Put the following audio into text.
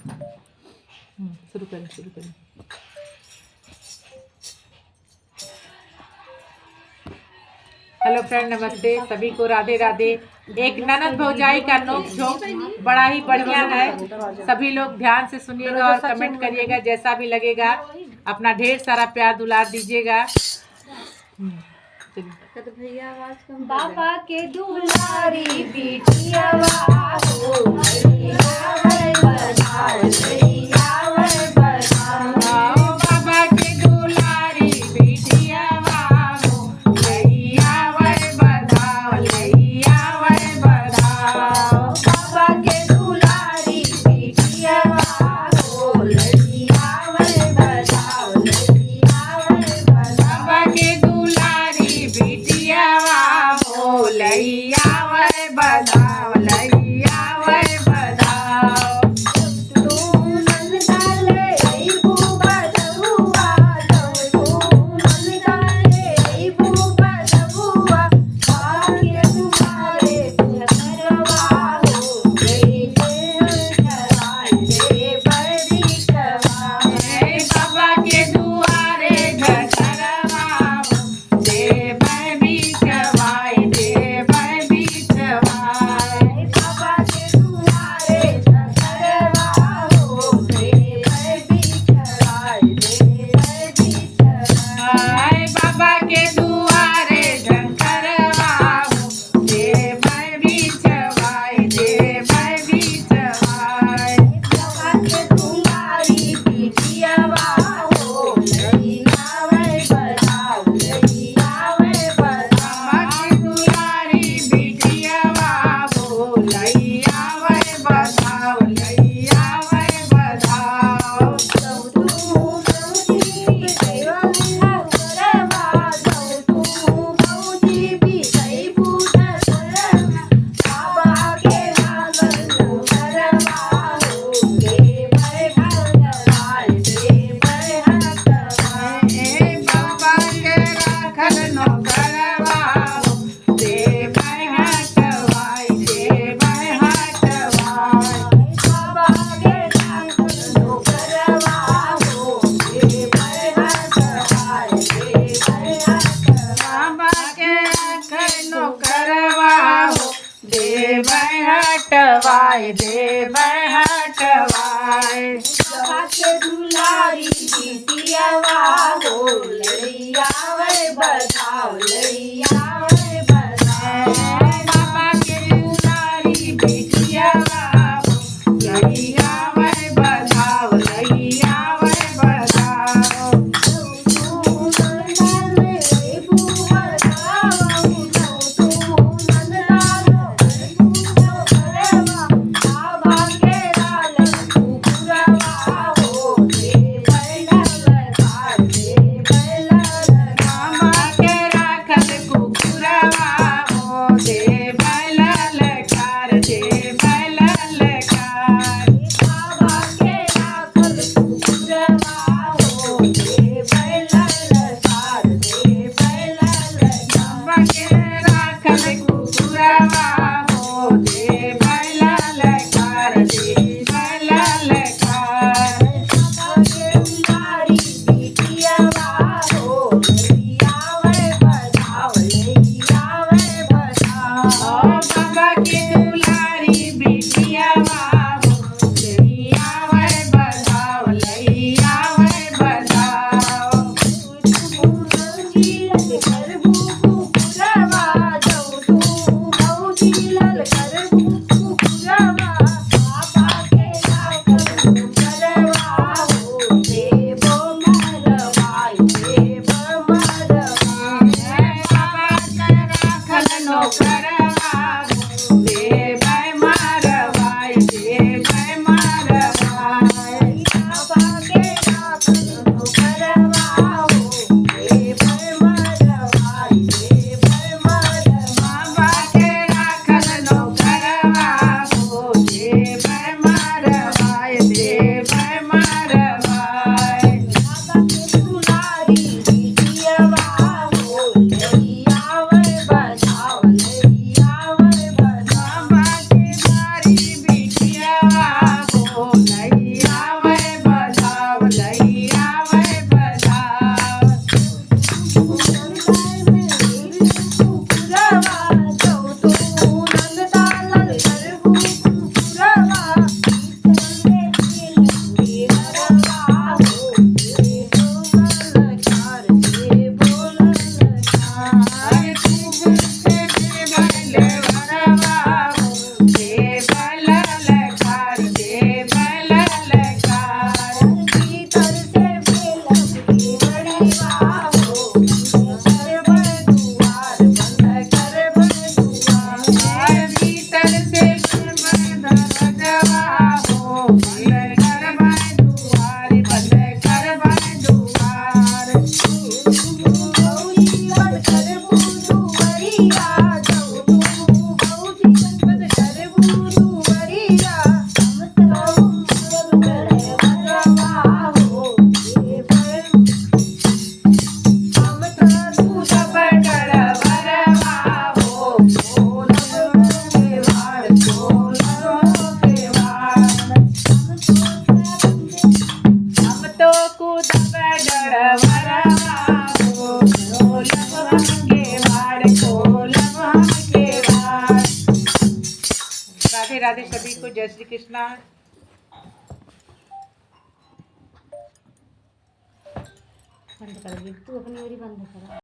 शुरू करें शुरू करें। हेलो फ्रेंड, नमस्ते सभी को, राधे राधे। एक ननद भौजाई का नोक झोंक बड़ा ही बढ़िया है। सभी लोग ध्यान से सुनिएगा और कमेंट करिएगा, जैसा भी लगेगा। अपना ढेर सारा प्यार दुलार दीजिएगा। बाबा के दुलारी बिटिया हटवाए दे मैं हटवाए। बाबा के दुलारी बिटिया हो लड़िया वे बधाओ लड़िया वे बधाओ। बाबा के दुलारी बिटिया लड़िया वे बधाओ लड़िया वे बधाओ। कूदब डरवरवा हो, खोलब हमके वाड़, खोलब हमके वाड़। राधे राधे सभी को, जय श्री कृष्णा। बंद कर, तू अपनी ओर बंद कर।